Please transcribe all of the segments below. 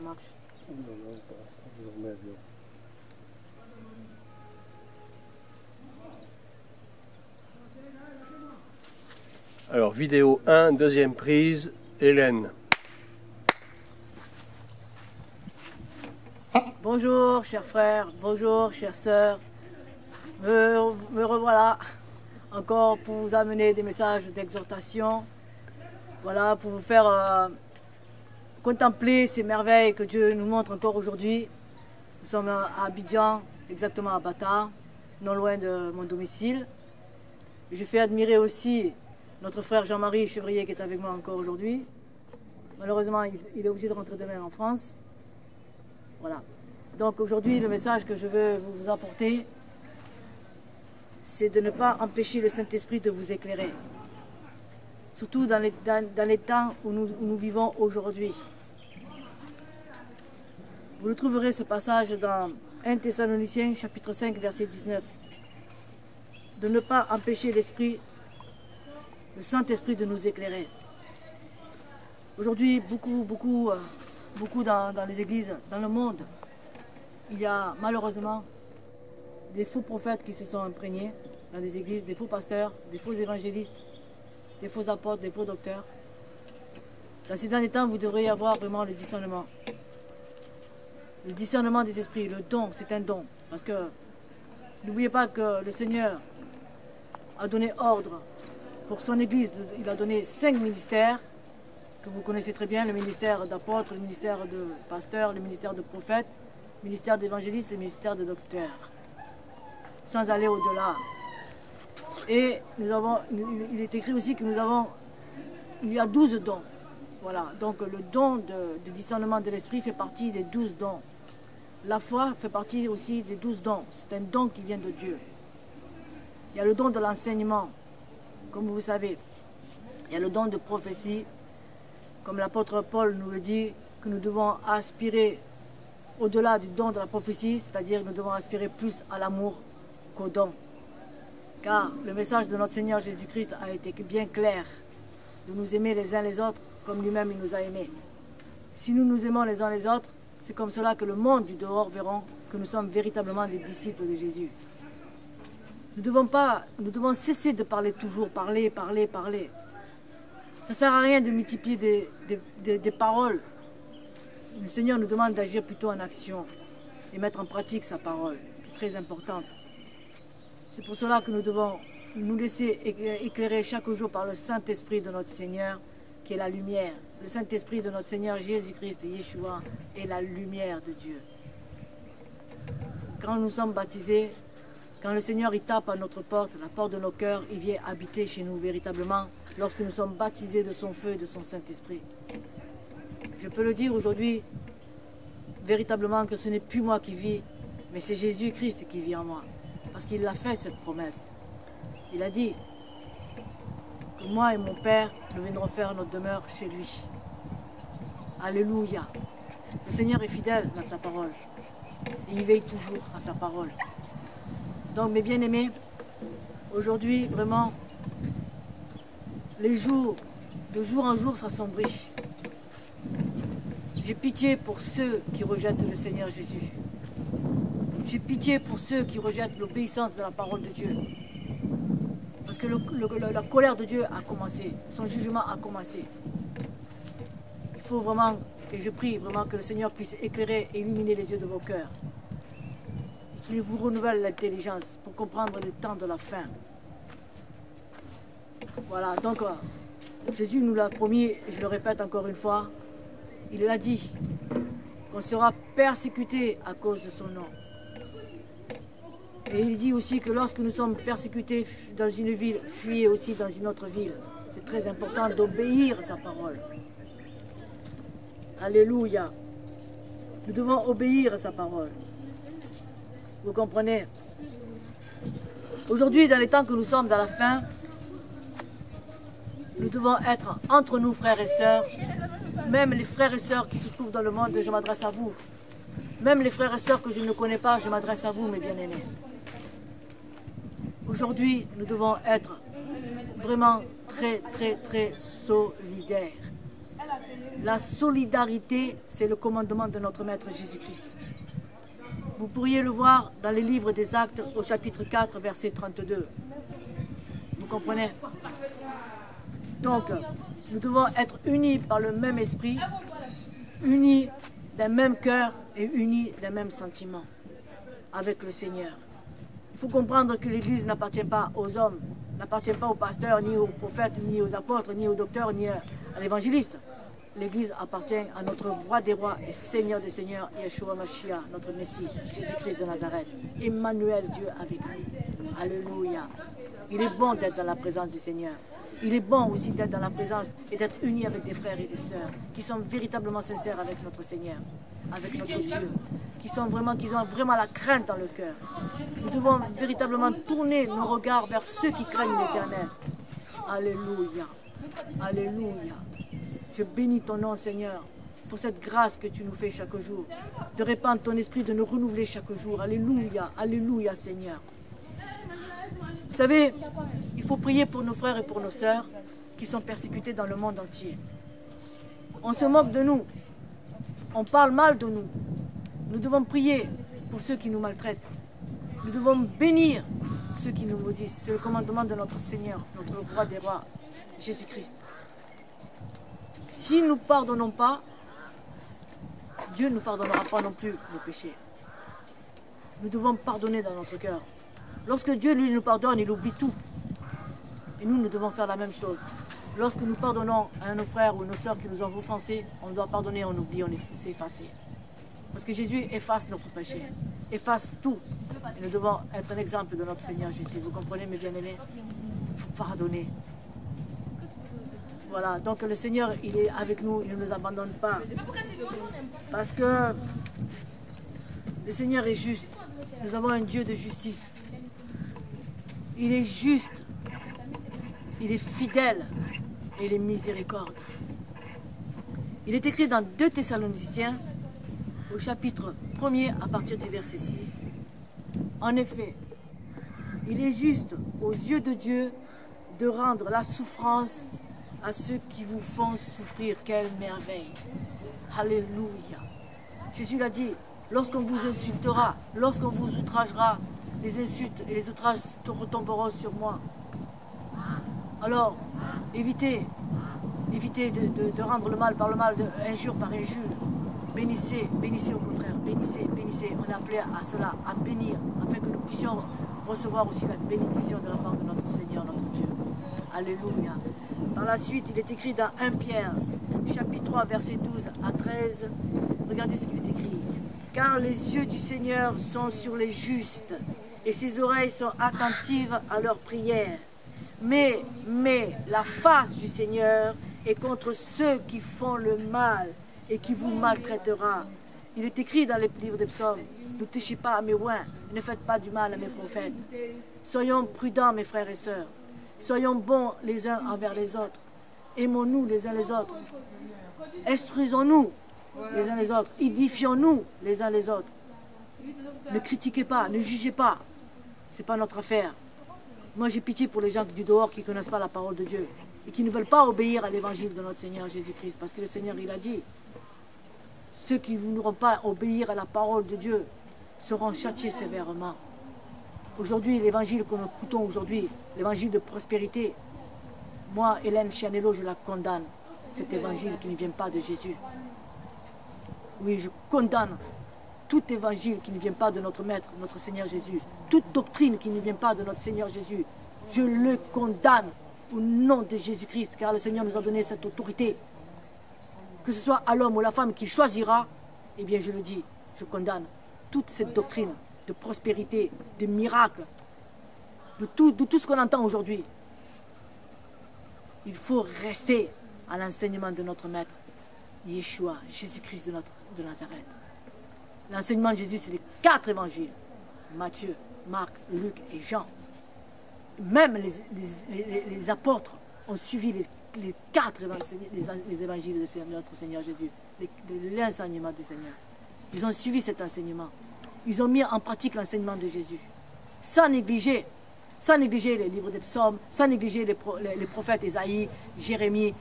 marche? Non, pour l'instant, je remets à zéro. Alors, vidéo 1, deuxième prise, Hélène. Bonjour, chers frères, bonjour, chères sœurs. Me revoilà encore pour vous amener des messages d'exhortation. Voilà, pour vous faire contempler ces merveilles que Dieu nous montre encore aujourd'hui. Nous sommes à Abidjan, exactement à Bata, non loin de mon domicile. Je fais admirer aussi notre frère Jean-Marie Chevrier qui est avec moi encore aujourd'hui. Malheureusement, il est obligé de rentrer demain en France. Voilà. Donc aujourd'hui, le message que je veux vous apporter, c'est de ne pas empêcher le Saint-Esprit de vous éclairer. Surtout dans les temps où nous vivons aujourd'hui. Vous le trouverez ce passage dans 1 Thessaloniciens chapitre 5 verset 19. De ne pas empêcher l'Esprit, le Saint-Esprit de nous éclairer. Aujourd'hui, beaucoup dans les églises, dans le monde, il y a malheureusement des faux prophètes qui se sont imprégnés dans des églises, des faux pasteurs, des faux évangélistes, des faux apôtres, des faux docteurs. Dans ces derniers temps, vous devriez avoir vraiment le discernement. Le discernement des esprits, le don, c'est un don. Parce que n'oubliez pas que le Seigneur a donné ordre pour son église. Il a donné 5 ministères que vous connaissez très bien, le ministère d'apôtre, le ministère de pasteur, le ministère de prophète, le ministère d'évangéliste et le ministère de docteur. Sans aller au-delà. Et il est écrit aussi que il y a 12 dons. Voilà, donc le don du discernement de l'esprit fait partie des 12 dons. La foi fait partie aussi des 12 dons. C'est un don qui vient de Dieu. Il y a le don de l'enseignement, comme vous savez. Il y a le don de prophétie, comme l'apôtre Paul nous le dit, que nous devons aspirer au-delà du don de la prophétie, c'est-à-dire que nous devons aspirer plus à l'amour qu'au don. Car le message de notre Seigneur Jésus-Christ a été bien clair, de nous aimer les uns les autres comme lui-même il nous a aimés. Si nous nous aimons les uns les autres, c'est comme cela que le monde du dehors verront que nous sommes véritablement des disciples de Jésus. Nous devons cesser de parler toujours, parler. Ça ne sert à rien de multiplier des paroles. Le Seigneur nous demande d'agir plutôt en action et mettre en pratique sa parole, très importante. C'est pour cela que nous devons nous laisser éclairer chaque jour par le Saint-Esprit de notre Seigneur, qui est la lumière. Le Saint-Esprit de notre Seigneur Jésus-Christ, Yeshua, est la lumière de Dieu. Quand nous sommes baptisés, quand le Seigneur il tape à notre porte, la porte de nos cœurs, il vient habiter chez nous véritablement, lorsque nous sommes baptisés de son feu et de son Saint-Esprit. Je peux le dire aujourd'hui, véritablement, que ce n'est plus moi qui vis, mais c'est Jésus-Christ qui vit en moi. Parce qu'il a fait cette promesse. Il a dit que moi et mon Père, nous viendrons faire notre demeure chez lui. Alléluia. Le Seigneur est fidèle dans sa parole. Et il veille toujours à sa parole. Donc, mes bien-aimés, aujourd'hui, vraiment, les jours, de jour en jour, s'assombrissent. J'ai pitié pour ceux qui rejettent le Seigneur Jésus. J'ai pitié pour ceux qui rejettent l'obéissance de la parole de Dieu. Parce que la colère de Dieu a commencé, son jugement a commencé. Il faut vraiment, et je prie vraiment que le Seigneur puisse éclairer et illuminer les yeux de vos cœurs. Et qu'il vous renouvelle l'intelligence pour comprendre le temps de la fin. Voilà, donc Jésus nous l'a promis, et je le répète encore une fois, il l'a dit, qu'on sera persécuté à cause de son nom. Et il dit aussi que lorsque nous sommes persécutés dans une ville, fuyez aussi dans une autre ville. C'est très important d'obéir à sa parole. Alléluia. Nous devons obéir à sa parole. Vous comprenez? Aujourd'hui, dans les temps que nous sommes dans la fin, nous devons être entre nous, frères et sœurs. Même les frères et sœurs qui se trouvent dans le monde, je m'adresse à vous. Même les frères et sœurs que je ne connais pas, je m'adresse à vous, mes bien-aimés. Aujourd'hui, nous devons être vraiment très solidaires. La solidarité, c'est le commandement de notre Maître Jésus-Christ. Vous pourriez le voir dans les livres des Actes au chapitre 4, verset 32. Vous comprenez? Donc, nous devons être unis par le même esprit, unis d'un même cœur et unis d'un même sentiment avec le Seigneur. Il faut comprendre que l'Église n'appartient pas aux hommes, n'appartient pas aux pasteurs, ni aux prophètes, ni aux apôtres, ni aux docteurs, ni à l'évangéliste. L'Église appartient à notre roi des rois et Seigneur des seigneurs, Yeshua Mashiach, notre Messie, Jésus-Christ de Nazareth. Emmanuel, Dieu avec nous. Alléluia. Il est bon d'être dans la présence du Seigneur. Il est bon aussi d'être dans la présence et d'être unis avec des frères et des sœurs qui sont véritablement sincères avec notre Seigneur, avec notre Dieu, qui ont vraiment la crainte dans le cœur. Nous devons véritablement tourner nos regards vers ceux qui craignent l'Éternel. Alléluia. Alléluia. Je bénis ton nom, Seigneur, pour cette grâce que tu nous fais chaque jour, de répandre ton esprit, de nous renouveler chaque jour. Alléluia. Alléluia, Seigneur. Vous savez, il faut prier pour nos frères et pour nos sœurs qui sont persécutés dans le monde entier. On se moque de nous. On parle mal de nous. Nous devons prier pour ceux qui nous maltraitent. Nous devons bénir ceux qui nous maudissent. C'est le commandement de notre Seigneur, notre roi des rois, Jésus-Christ. Si nous ne pardonnons pas, Dieu ne nous pardonnera pas non plus nos péchés. Nous devons pardonner dans notre cœur. Lorsque Dieu, lui, nous pardonne, il oublie tout. Et nous devons faire la même chose. Lorsque nous pardonnons à nos frères ou nos sœurs qui nous ont offensés, on doit pardonner, on oublie, on s'est effacé. Parce que Jésus efface notre péché, efface tout. Et nous devons être un exemple de notre Seigneur Jésus. Vous comprenez, mes bien-aimés? Il faut pardonner. Voilà, donc le Seigneur, il est avec nous, il ne nous abandonne pas. Parce que le Seigneur est juste. Nous avons un Dieu de justice. Il est juste, il est fidèle et il est miséricorde. Il est écrit dans 2 Thessaloniciens, au chapitre 1er à partir du verset 6. En effet, il est juste aux yeux de Dieu de rendre la souffrance à ceux qui vous font souffrir. Quelle merveille! Alléluia! Jésus l'a dit, lorsqu'on vous insultera, lorsqu'on vous outragera, les insultes et les outrages retomberont sur moi. Alors, évitez de rendre le mal par le mal, injure par injure. Bénissez, bénissez au contraire, bénissez, bénissez. On est appelé à cela, à bénir, afin que nous puissions recevoir aussi la bénédiction de la part de notre Seigneur, notre Dieu. Alléluia. Par la suite, il est écrit dans 1 Pierre, chapitre 3, verset 12 à 13. Regardez ce qu'il est écrit. Car les yeux du Seigneur sont sur les justes, et ses oreilles sont attentives à leurs prières. Mais la face du Seigneur est contre ceux qui font le mal et qui vous maltraitera. Il est écrit dans les livres des psaumes, ne touchez pas à mes oins, ne faites pas du mal à mes prophètes. Soyons prudents, mes frères et sœurs. Soyons bons les uns envers les autres. Aimons-nous les uns les autres. Instruisons-nous les uns les autres. Édifions-nous les uns les autres. Ne critiquez pas, ne jugez pas. Ce n'est pas notre affaire. Moi, j'ai pitié pour les gens du dehors qui ne connaissent pas la parole de Dieu et qui ne veulent pas obéir à l'évangile de notre Seigneur Jésus-Christ. Parce que le Seigneur, il a dit, ceux qui ne voudront pas obéir à la parole de Dieu seront châtiés sévèrement. Aujourd'hui, l'évangile que nous écoutons aujourd'hui, l'évangile de prospérité, moi, Hélène Chianello, je la condamne, cet évangile qui ne vient pas de Jésus. Oui, je condamne tout évangile qui ne vient pas de notre Maître, notre Seigneur Jésus. Toute doctrine qui ne vient pas de notre Seigneur Jésus. Je le condamne au nom de Jésus-Christ, car le Seigneur nous a donné cette autorité. Que ce soit à l'homme ou à la femme qui choisira, eh bien je le dis, je condamne toute cette doctrine de prospérité, de miracles, de tout ce qu'on entend aujourd'hui. Il faut rester à l'enseignement de notre Maître, Yeshua, Jésus-Christ de Nazareth. L'enseignement de Jésus, c'est les 4 évangiles. Matthieu, Marc, Luc et Jean. Même les apôtres ont suivi les 4 évangiles de notre Seigneur Jésus. L'enseignement du Seigneur. Ils ont suivi cet enseignement. Ils ont mis en pratique l'enseignement de Jésus. Sans négliger sans négliger les livres des psaumes, sans négliger les prophètes Ésaïe, Jérémie,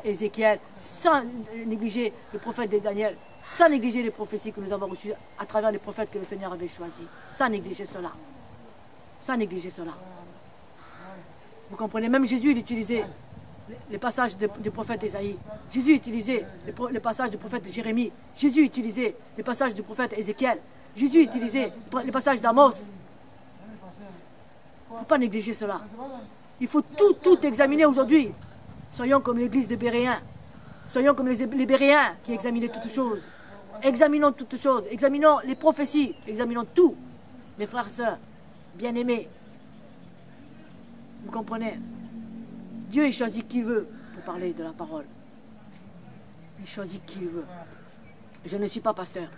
Ézéchiel, sans négliger le prophète de Daniel, sans négliger les prophéties que nous avons reçues à travers les prophètes que le Seigneur avait choisis, sans négliger cela. Sans négliger cela. Vous comprenez, même Jésus, il utilisait les passages du prophète Ésaïe. Jésus utilisait les passages du prophète Jérémie. Jésus utilisait les passages du prophète Ézéchiel. Jésus utilisait les passages d'Amos. Il ne faut pas négliger cela. Il faut tout examiner aujourd'hui. Soyons comme l'église des Béréens. Soyons comme les Béréens qui examinaient toutes choses. Examinons toutes choses. Examinons les prophéties. Examinons tout. Mes frères et sœurs, bien-aimés. Vous comprenez? Dieu, il choisit qui il veut pour parler de la parole. Il choisit qui il veut. Je ne suis pas pasteur.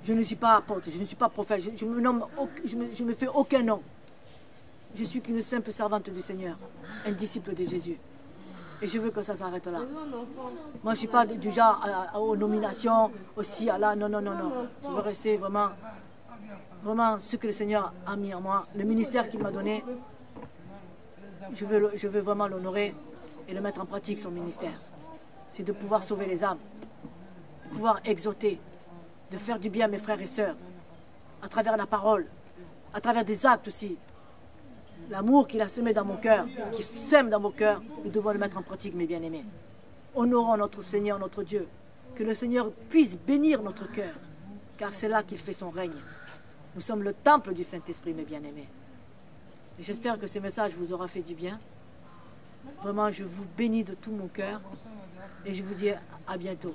Je ne suis pas apôtre. Je ne suis pas prophète. Je me fais aucun nom. Je suis qu'une simple servante du Seigneur. Un disciple de Jésus. Et je veux que ça s'arrête là. Moi, je ne suis pas du genre aux nominations, aussi à là. Non, non, non, non. Je veux rester vraiment ce que le Seigneur a mis en moi. Le ministère qu'il m'a donné. Je veux vraiment l'honorer et le mettre en pratique, son ministère. C'est de pouvoir sauver les âmes, de pouvoir exhorter, de faire du bien à mes frères et sœurs, à travers la parole, à travers des actes aussi. L'amour qu'il a semé dans mon cœur, qui sème dans mon cœur, nous devons le mettre en pratique, mes bien-aimés. Honorons notre Seigneur, notre Dieu. Que le Seigneur puisse bénir notre cœur, car c'est là qu'il fait son règne. Nous sommes le temple du Saint-Esprit, mes bien-aimés. Et j'espère que ce message vous aura fait du bien. Vraiment, je vous bénis de tout mon cœur et je vous dis à bientôt.